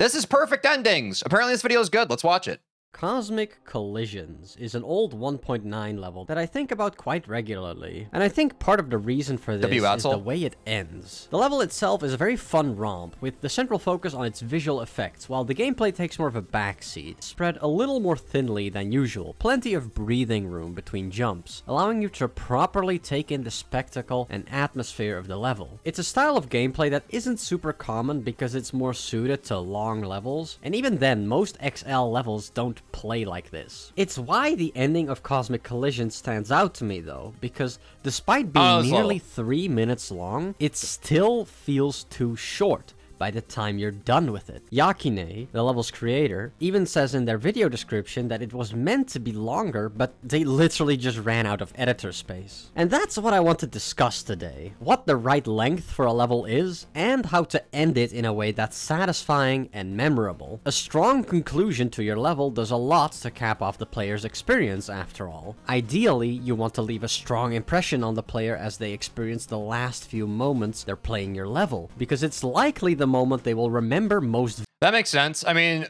This is perfect endings. Apparently this video is good. Let's watch it. Cosmic Collisions is an old 1.9 level that I think about quite regularly, and I think part of the reason for this is the way it ends. The level itself is a very fun romp, with the central focus on its visual effects, while the gameplay takes more of a backseat, spread a little more thinly than usual, plenty of breathing room between jumps, allowing you to properly take in the spectacle and atmosphere of the level. It's a style of gameplay that isn't super common because it's more suited to long levels, and even then, most XL levels don't play like this. It's why the ending of Cosmic Collision stands out to me though, because despite being nearly 3 minutes long, it still feels too short by the time you're done with it. Yakine, the level's creator, even says in their video description that it was meant to be longer, but they literally just ran out of editor space. And that's what I want to discuss today. What the right length for a level is, and how to end it in a way that's satisfying and memorable. A strong conclusion to your level does a lot to cap off the player's experience, after all. Ideally, you want to leave a strong impression on the player as they experience the last few moments they're playing your level, because it's likely the moment they will remember most. That makes sense. I mean,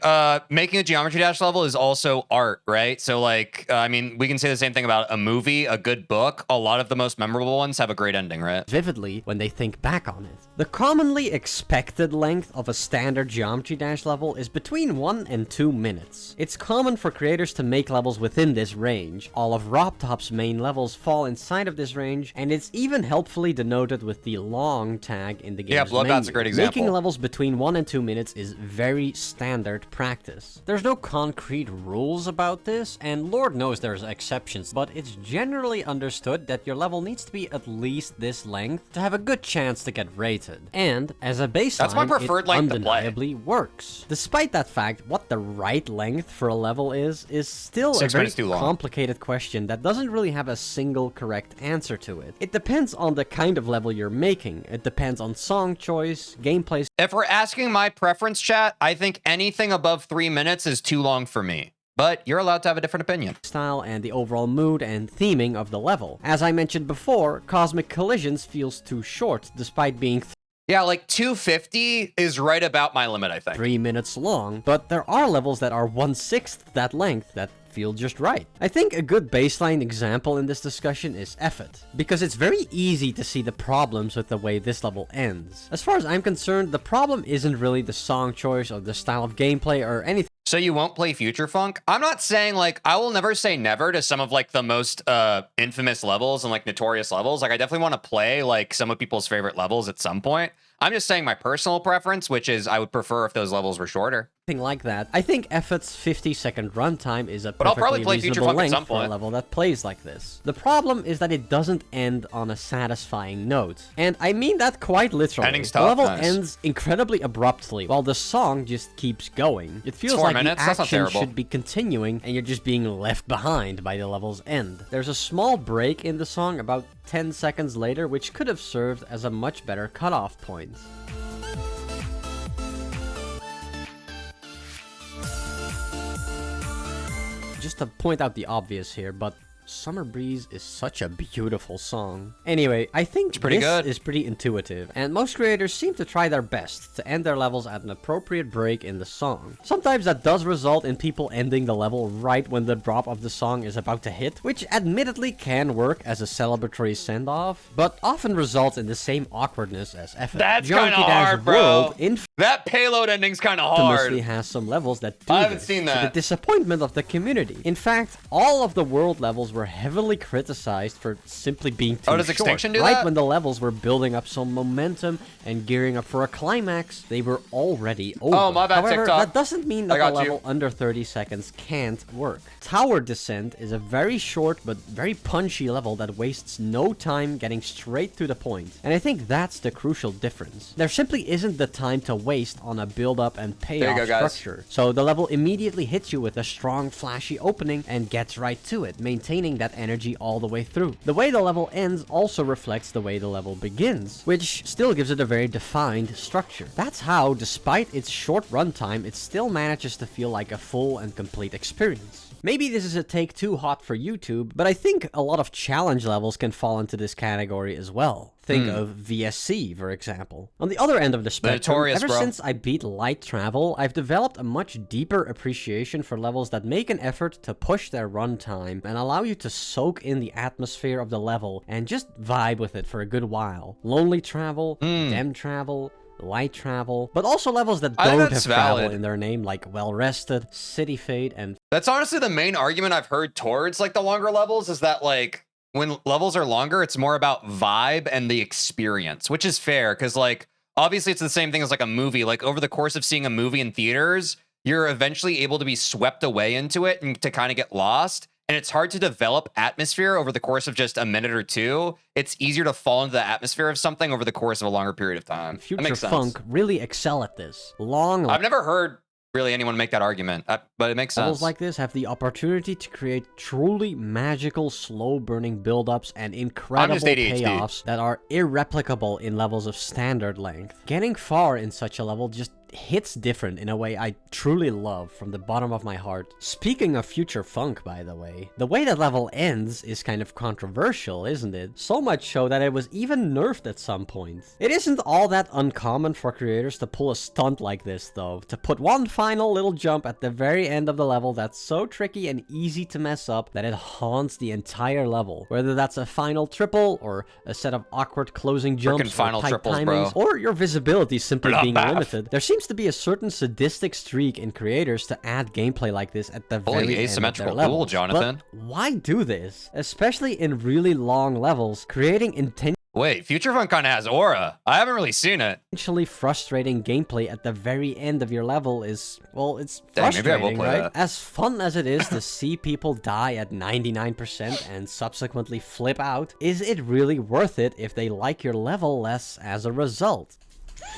making a Geometry Dash level is also art, right? So like, I mean, we can say the same thing about a movie, a good book. A lot of the most memorable ones have a great ending, right? Vividly when they think back on it. The commonly expected length of a standard Geometry Dash level is between 1 and 2 minutes. It's common for creators to make levels within this range. All of RobTop's main levels fall inside of this range, and it's even helpfully denoted with the long tag in the game's Yeah, Bloodbath's a great example. Making levels between 1 and 2 minutes is very standard practice. There's no concrete rules about this, and Lord knows there's exceptions, but it's generally understood that your level needs to be at least this length to have a good chance to get rated. And as a baseline, that's my preferred length undeniably works. Despite that fact, what the right length for a level is still a very complicated question that doesn't really have a single correct answer to it. It depends on the kind of level you're making. It depends on song choice, gameplay. If we're asking my preference, chat, I think anything above 3 minutes is too long for me. But you're allowed to have a different opinion. Style and the overall mood and theming of the level. As I mentioned before, Cosmic Collisions feels too short despite being yeah, like 250 is right about my limit, I think. 3 minutes long, but there are levels that are 1/6 that length that feel just right. I think a good baseline example in this discussion is Effort, because it's very easy to see the problems with the way this level ends. As far as I'm concerned, the problem isn't really the song choice or the style of gameplay or anything. So you won't play Future Funk? I'm not saying, like, I will never say never to some of, like, the most infamous levels and, like, notorious levels. Like, I definitely want to play, like, some of people's favorite levels at some point. I'm just saying my personal preference, which is I would prefer if those levels were shorter. Like that. I think Effort's 50-second runtime is a but I'll probably perfectly play Future reasonable Funk at some length for a point. level that plays like this. The problem is that it doesn't end on a satisfying note. And I mean that quite literally. Ending's the tough, level nice. ends incredibly abruptly, while the song just keeps going. It feels 4 like minutes? the That's not action terrible. should be continuing, and you're just being left behind by the level's end. There's a small break in the song about 10 seconds later, which could have served as a much better cutoff point. Just to point out the obvious here, but Summer Breeze is such a beautiful song. Anyway, I think this is pretty intuitive, and most creators seem to try their best to end their levels at an appropriate break in the song. Sometimes that does result in people ending the level right when the drop of the song is about to hit, which admittedly can work as a celebratory send-off, but often results in the same awkwardness as Effort. That's kind of hard, bro. That payload ending's kind of hard. Infamously has some levels that do I haven't seen that. to the disappointment of the community. In fact, all of the world levels were heavily criticized for simply being too does short. Extinction do right that? When the levels were building up some momentum and gearing up for a climax, they were already over. Oh, my bad, However, TikTok. that doesn't mean that I the got you. level under 30 seconds can't work. Tower Descent is a very short but very punchy level that wastes no time getting straight to the point. And I think that's the crucial difference. There simply isn't the time to waste on a build-up and payoff structure. So the level immediately hits you with a strong, flashy opening and gets right to it, maintaining that energy all the way through. The way the level ends also reflects the way the level begins, which still gives it a very defined structure. That's how, despite its short runtime, it still manages to feel like a full and complete experience. Maybe this is a take too hot for YouTube, but I think a lot of challenge levels can fall into this category as well. Think of VSC, for example. On the other end of the spectrum, ever since I beat Light Travel, I've developed a much deeper appreciation for levels that make an effort to push their runtime and allow you to soak in the atmosphere of the level and just vibe with it for a good while. Lonely Travel, Dem Travel, Light Travel, but also levels that don't have travel in their name, like Well Rested, City Fade, and... That's honestly the main argument I've heard towards, like, the longer levels, is that, like, when levels are longer, it's more about vibe and the experience, which is fair, because, like, obviously it's the same thing as, like, a movie. Like, over the course of seeing a movie in theaters, you're eventually able to be swept away into it and to kind of get lost. And it's hard to develop atmosphere over the course of just a minute or two. It's easier to fall into the atmosphere of something over the course of a longer period of time. Future Funk really excel at this. I've never heard really anyone make that argument, but it makes sense. Levels like this have the opportunity to create truly magical, slow-burning build-ups and incredible payoffs that are irreplicable in levels of standard length. Getting far in such a level just hits different in a way I truly love from the bottom of my heart. Speaking of Future Funk, by the way that level ends is kind of controversial, isn't it? So much so that it was even nerfed at some point. It isn't all that uncommon for creators to pull a stunt like this, though, to put one final little jump at the very end of the level that's so tricky and easy to mess up that it haunts the entire level. Whether that's a final triple, or a set of awkward closing jumps, or tight timings, or your visibility simply being limited, there seems to be a certain sadistic streak in creators to add gameplay like this at the very end of their levels. Jonathan. But why do this? Especially in really long levels, creating intense... Wait, Future Funk kind of has aura. I haven't really seen it. Potentially frustrating gameplay at the very end of your level is, well, it's frustrating, maybe I will play right? that. As fun as it is to see people die at 99% and subsequently flip out, is it really worth it if they like your level less as a result?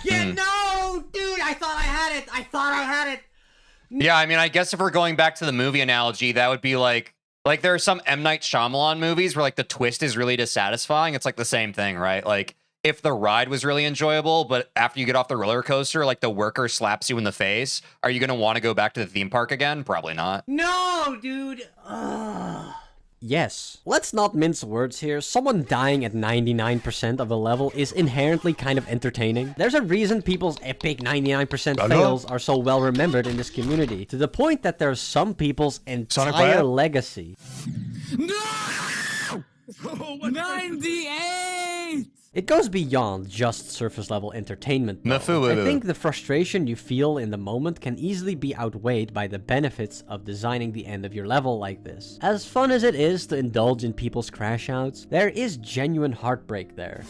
Yeah, no, dude, I thought I had it. Yeah, I mean, I guess if we're going back to the movie analogy, that would be like there are some M. Night Shyamalan movies where, like, the twist is really dissatisfying. It's like the same thing, right? Like, if the ride was really enjoyable, but after you get off the roller coaster, like, the worker slaps you in the face, are you going to want to go back to the theme park again? Probably not. No, dude. Ugh. Yes. Let's not mince words here. Someone dying at 99% of a level is inherently kind of entertaining. There's a reason people's epic 99% fails are so well remembered in this community, to the point that there's some people's entire legacy. No! 98! It goes beyond just surface level entertainment, though. I think the frustration you feel in the moment can easily be outweighed by the benefits of designing the end of your level like this. As fun as it is to indulge in people's crash outs, there is genuine heartbreak there.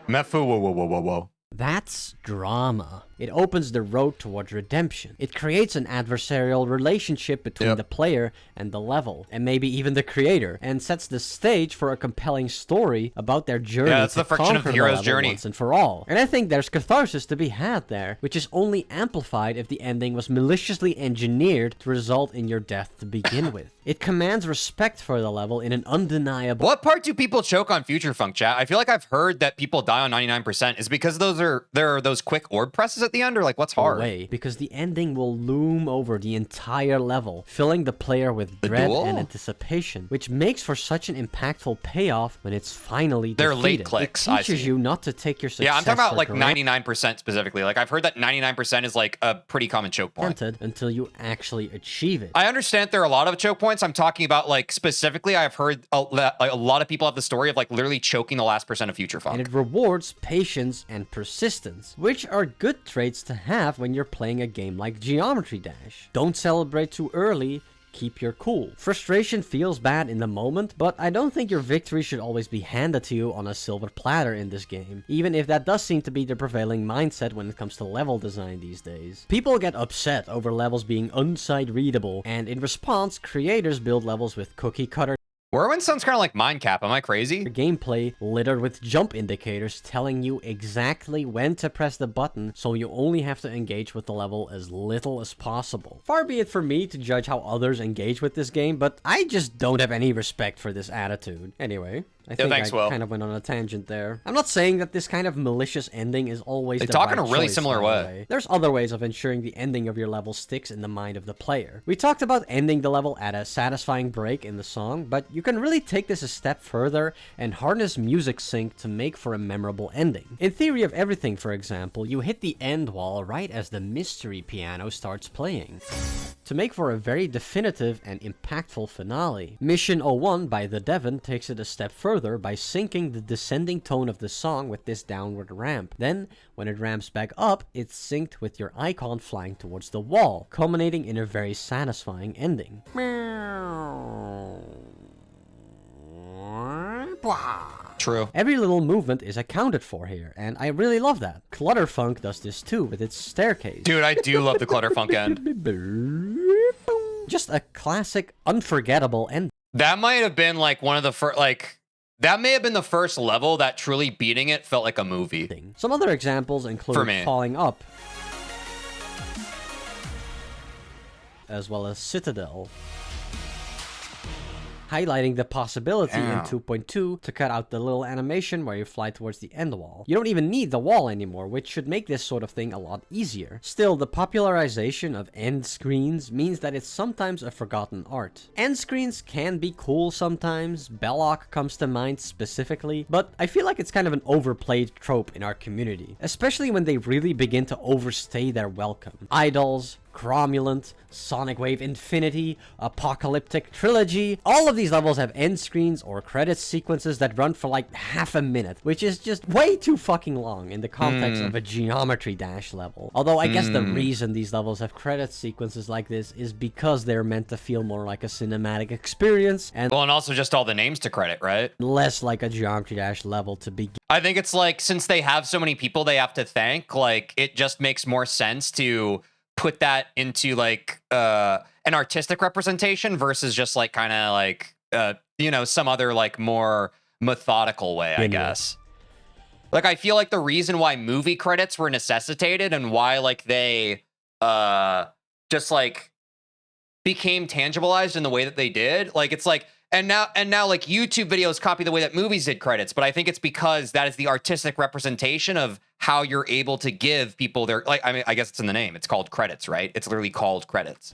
Whoa. That's drama. It opens the road towards redemption. It creates an adversarial relationship between the player and the level, and maybe even the creator, and sets the stage for a compelling story about their journey that's the friction of the hero's journey once and for all. And I think there's catharsis to be had there, which is only amplified if the ending was maliciously engineered to result in your death to begin with. It commands respect for the level in an undeniable... What part do people choke on Future Funk, chat? I feel like I've heard that people die on 99%. Is because there are those quick orb presses at the end, or like what's hard? Way, because the ending will loom over the entire level, filling the player with dread and anticipation, which makes for such an impactful payoff when it's finally defeated. They're late clicks. It teaches you not to take your success. Yeah, I'm talking about like 99% specifically. Like I've heard that 99% is like a pretty common choke point until you actually achieve it. I understand there are a lot of choke points. I'm talking about like specifically. I've heard a lot of people have the story of like literally choking the last percent of Future Funk. And it rewards patience and persistence, which are good traits to have when you're playing a game like Geometry Dash. Don't celebrate too early. Keep your cool. Frustration feels bad in the moment, but I don't think your victory should always be handed to you on a silver platter in this game, even if that does seem to be the prevailing mindset when it comes to level design these days. People get upset over levels being unsight readable, and in response, creators build levels with cookie cutter Whirlwind sounds kind of like Mindcap. Am I crazy? Gameplay littered with jump indicators telling you exactly when to press the button, so you only have to engage with the level as little as possible. Far be it for me to judge how others engage with this game, but I just don't have any respect for this attitude. Anyway. I think thanks, I Will. kind of went on a tangent there. I'm not saying that this kind of malicious ending is always They the talk right in a really choice, similar by the way. There's other ways of ensuring the ending of your level sticks in the mind of the player. We talked about ending the level at a satisfying break in the song, but you can really take this a step further and harness music sync to make for a memorable ending. In Theory of Everything, for example, you hit the end wall right as the mystery piano starts playing, to make for a very definitive and impactful finale. Mission 01 by The Devon takes it a step further by syncing the descending tone of the song with this downward ramp. Then, when it ramps back up, it's synced with your icon flying towards the wall, culminating in a very satisfying ending. True. Every little movement is accounted for here, and I really love that. Clutterfunk does this too with its staircase. Dude, I do love the Clutterfunk end. Just a classic, unforgettable end. That might have been like one of the first, like, that may have been the first level that truly beating it felt like a movie. Some other examples include Falling Up, as well as Citadel, highlighting the possibility in 2.2 to cut out the little animation where you fly towards the end wall. You don't even need the wall anymore, which should make this sort of thing a lot easier. Still, the popularization of end screens means that it's sometimes a forgotten art. End screens can be cool sometimes, Belloc comes to mind specifically, but I feel like it's kind of an overplayed trope in our community, especially when they really begin to overstay their welcome. Idols, Cromulent, Sonic Wave Infinity, Apocalyptic Trilogy. All of these levels have end screens or credits sequences that run for like half a minute, which is just way too fucking long in the context of a Geometry Dash level. Although I guess the reason these levels have credit sequences like this is because they're meant to feel more like a cinematic experience, and Well, and also just all the names to credit, right? less like a Geometry Dash level to begin. I think it's like, since they have so many people they have to thank, like, it just makes more sense to put that into like an artistic representation versus just like kind of like you know, some other like more methodical way, I guess. Like, I feel like the reason why movie credits were necessitated and why like they just like became tangibilized in the way that they did, like, it's like, and now like YouTube videos copy the way that movies did credits, but I think it's because that is the artistic representation of how you're able to give people their, like, I mean, I guess it's in the name. It's called credits, right? It's literally called credits.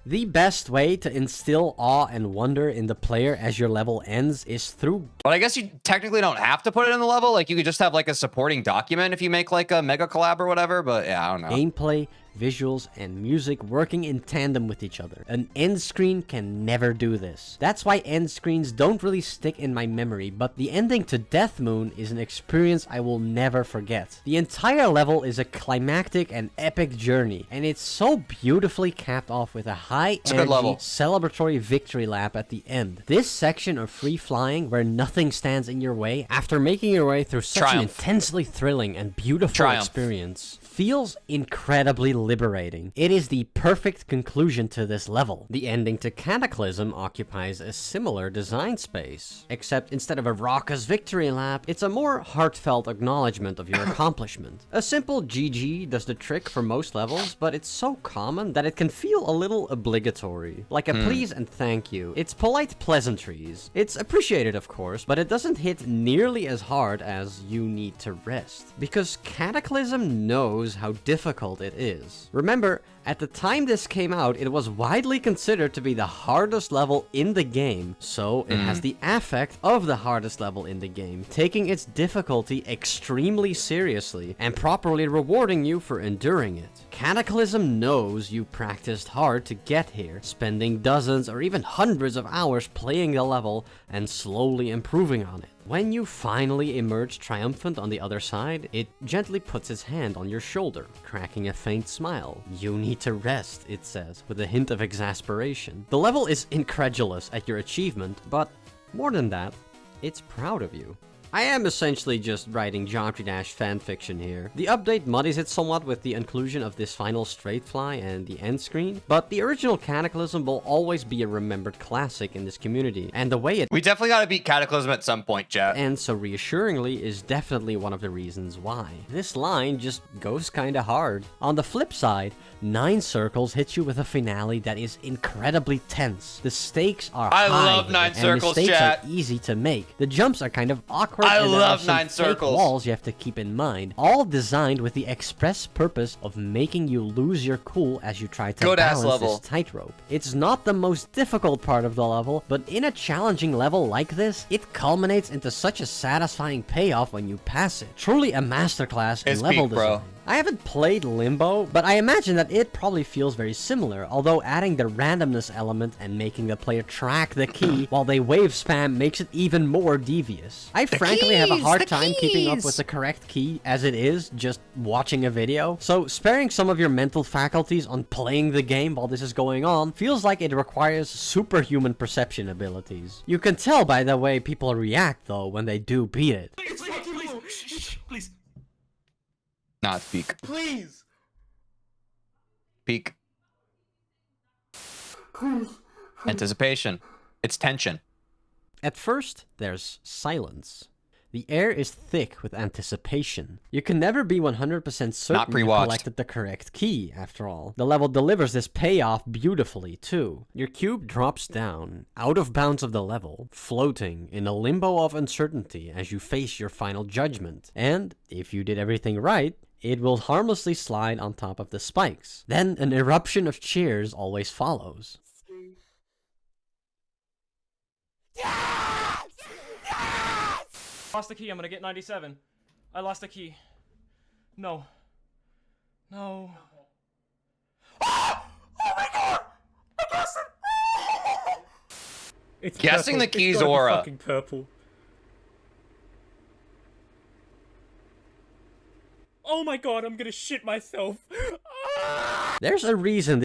The best way to instill awe and wonder in the player as your level ends is through... But I guess you technically don't have to put it in the level. Like, you could just have like a supporting document if you make like a mega collab or whatever, but yeah, I don't know. Gameplay, visuals, and music working in tandem with each other. An end screen can never do this. That's why end screens don't really stick in my memory, but the ending to Death Moon is an experience I will never forget. The entire level is a climactic and epic journey, and it's so beautifully capped off with a high-energy, celebratory victory lap at the end. This section of free flying, where nothing stands in your way, after making your way through such an intensely thrilling and beautiful experience, feels incredibly liberating. It is the perfect conclusion to this level. The ending to Cataclysm occupies a similar design space, except instead of a raucous victory lap, it's a more heartfelt acknowledgement of your accomplishment. A simple GG does the trick for most levels, but it's so common that it can feel a little obligatory, like a please and thank you. It's polite pleasantries. It's appreciated, of course, but it doesn't hit nearly as hard as you need to rest, because Cataclysm knows how difficult it is. Remember, at the time this came out, it was widely considered to be the hardest level in the game, so it has the affect of the hardest level in the game, taking its difficulty extremely seriously and properly rewarding you for enduring it. Cataclysm knows you practiced hard to get here, spending dozens or even hundreds of hours playing the level and slowly improving on it. When you finally emerge triumphant on the other side, it gently puts its hand on your shoulder, cracking a faint smile. You need to rest, it says, with a hint of exasperation. The level is incredulous at your achievement, but more than that, it's proud of you. I am essentially just writing Geometry Dash fanfiction here. The update muddies it somewhat with the inclusion of this final straight fly and the end screen, but the original Cataclysm will always be a remembered classic in this community, and the way it We definitely gotta beat Cataclysm at some point, chat. and so reassuringly is definitely one of the reasons why. This line just goes kinda hard. On the flip side, 9 circles hits you with a finale that is incredibly tense. The stakes are high. I love 9 and circles, mistakes chat. are easy to make. The jumps are kind of awkward. I and there love are some 9 fake circles. walls you have to keep in mind, all designed with the express purpose of making you lose your cool as you try to Good-ass balance level. this tightrope. It's not the most difficult part of the level, but in a challenging level like this, it culminates into such a satisfying payoff when you pass it. Truly a masterclass in It's level peak, bro. design. I haven't played Limbo, but I imagine that it probably feels very similar, although adding the randomness element and making the player track the key while they wave spam makes it even more devious. I frankly have a hard time keeping up with the correct key as it is just watching a video, so sparing some of your mental faculties on playing the game while this is going on feels like it requires superhuman perception abilities. You can tell by the way people react though when they do beat it. Please. Not peak. Please. Peak. Anticipation. It's tension. At first, there's silence. The air is thick with anticipation. You can never be 100% certain you pre-watched. collected the correct key, after all. The level delivers this payoff beautifully, too. Your cube drops down, out of bounds of the level, floating in a limbo of uncertainty as you face your final judgment. And, if you did everything right, it will harmlessly slide on top of the spikes. Then, an eruption of cheers always follows. Lost the key. I'm gonna get 97. I lost the key. No. No. Oh! Oh my god! I guessed it! It's Guessing purple. the key's It's gotta be aura. fucking purple. Oh my god, I'm gonna shit myself. There's a reason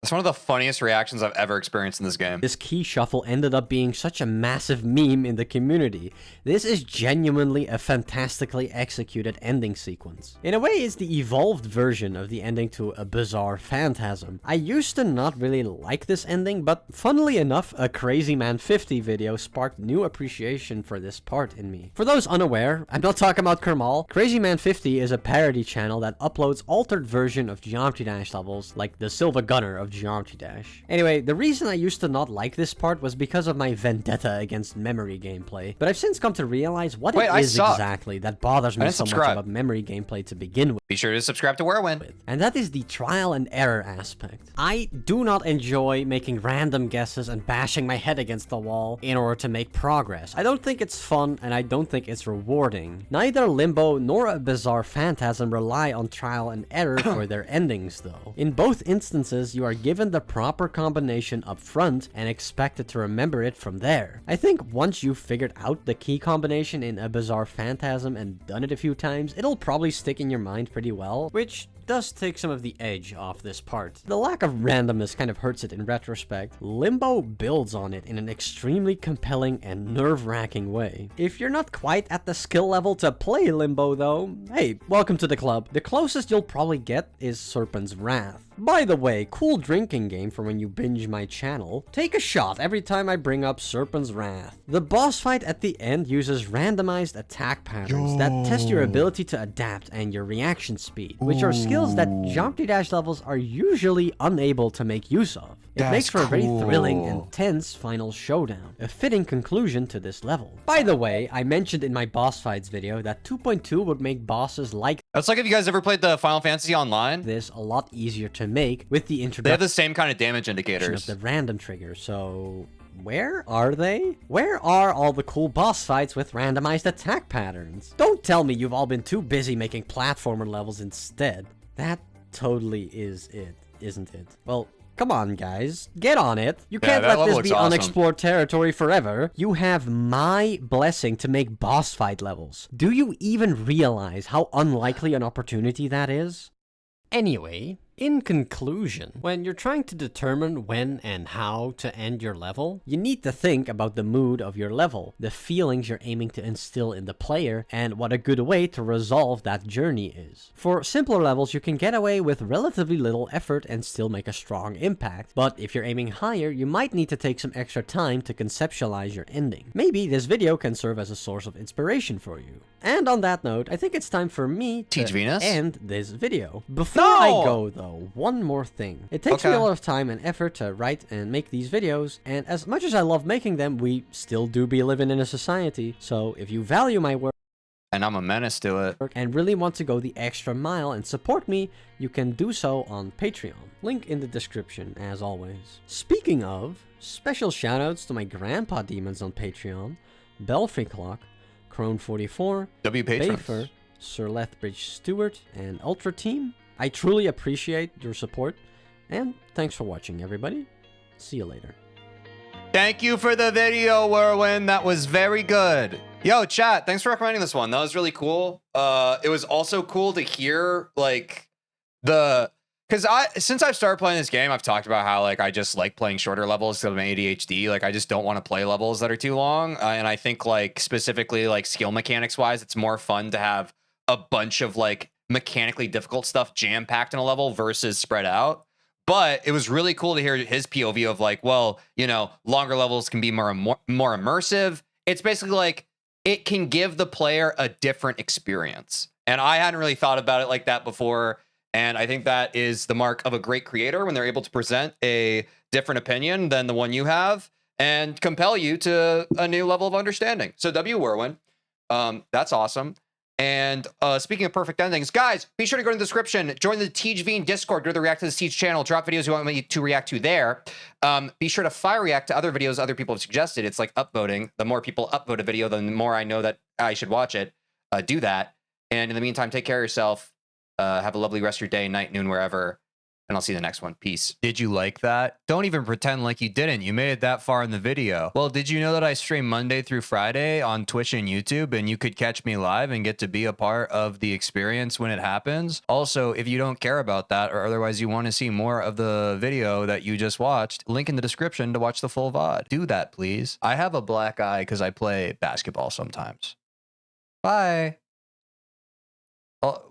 It's one of the funniest reactions I've ever experienced in this game. this key shuffle ended up being such a massive meme in the community. This is genuinely a fantastically executed ending sequence. In a way, it's the evolved version of the ending to A Bizarre Phantasm. I used to not really like this ending, but funnily enough, a Crazy Man 50 video sparked new appreciation for this part in me. For those unaware, I'm not talking about Kermal. Crazy Man 50 is a parody channel that uploads altered version of Geometry Dash levels, like the Silver Gunner of Geometry Dash. Anyway, the reason I used to not like this part was because of my vendetta against memory gameplay, but I've since come to realize what Wait, it I is suck. exactly that bothers me didn't so much subscribe. about memory gameplay to begin with. Be sure to subscribe to Whirlwind. And that is the trial and error aspect. I do not enjoy making random guesses and bashing my head against the wall in order to make progress. I don't think it's fun, and I don't think it's rewarding. Neither Limbo nor A Bizarre Phantasm rely on trial and error for their endings, though. In both instances, you are given the proper combination up front and expected to remember it from there. I think once you've figured out the key combination in A Bizarre Phantasm and done it a few times, it'll probably stick in your mind pretty well, which does take some of the edge off this part. The lack of randomness kind of hurts it in retrospect. Limbo builds on it in an extremely compelling and nerve-wracking way. If you're not quite at the skill level to play Limbo though, hey, welcome to the club. The closest you'll probably get is Serpent's Wrath. By the way, cool drinking game for when you binge my channel. Take a shot every time I bring up Serpent's Wrath. The boss fight at the end uses randomized attack patterns that test your ability to adapt and your reaction speed, which are skills that Geometry Dash levels are usually unable to make use of. It makes for a very thrilling and tense final showdown, a fitting conclusion to this level. By the way, I mentioned in my boss fights video that 2.2 would make bosses like That's like if you guys ever played the Final Fantasy Online. this a lot easier to make with the They have introduction the same kind of damage of indicators. the random trigger, so where are they? Where are all the cool boss fights with randomized attack patterns? Don't tell me you've all been too busy making platformer levels instead. That totally is it, isn't it? Well, come on, guys. Get on it. You can't that let level this looks be awesome. unexplored territory forever. You have my blessing to make boss fight levels. Do you even realize how unlikely an opportunity that is? Anyway, In conclusion, when you're trying to determine when and how to end your level, you need to think about the mood of your level, the feelings you're aiming to instill in the player, and what a good way to resolve that journey is. For simpler levels, you can get away with relatively little effort and still make a strong impact, but if you're aiming higher, you might need to take some extra time to conceptualize your ending. Maybe this video can serve as a source of inspiration for you. And on that note, I think it's time for me to TeejVeen end this video. Before I go though, one more thing. It takes me a lot of time and effort to write and make these videos, and as much as I love making them, we still do be living in a society, so if you value my work, and I'm a menace to it, and really want to go the extra mile and support me, you can do so on Patreon. Link in the description, as always. Speaking of, special shoutouts to my grandpa demons on Patreon, Belfry Clock, Crone44, Bafer, Sir Lethbridge Stewart, and Ultra Team. I truly appreciate your support, and thanks for watching, everybody. See you later. Thank you for the video, Werwin. That was very good. Yo, chat, thanks for recommending this one. That was really cool. It was also cool to hear, like, since I've started playing this game, I've talked about how, like, I just like playing shorter levels because of my ADHD. Like, I just don't want to play levels that are too long. And I think, like, specifically, like, skill mechanics wise, it's more fun to have a bunch of, like, mechanically difficult stuff jam-packed in a level versus spread out. But it was really cool to hear his POV of, like, well, you know, longer levels can be more immersive. It's basically like it can give the player a different experience. And I hadn't really thought about it like that before. And I think that is the mark of a great creator when they're able to present a different opinion than the one you have and compel you to a new level of understanding. So W. Werwin, that's awesome. And speaking of perfect endings, guys, be sure to go to the description, join the TeejVeen Discord, go to the React to the Teej channel, drop videos you want me to react to there. Be sure to fire react to other videos other people have suggested. It's like upvoting. The more people upvote a video, the more I know that I should watch it. Do that. And in the meantime, take care of yourself. Have a lovely rest of your day, night, noon, wherever. And I'll see you in the next one. Peace. Did you like that? Don't even pretend like you didn't. You made it that far in the video. Well, did you know that I stream Monday through Friday on Twitch and YouTube, and you could catch me live and get to be a part of the experience when it happens? Also, if you don't care about that, or otherwise you want to see more of the video that you just watched, link in the description to watch the full VOD. Do that, please. I have a black eye because I play basketball sometimes. Bye. Oh.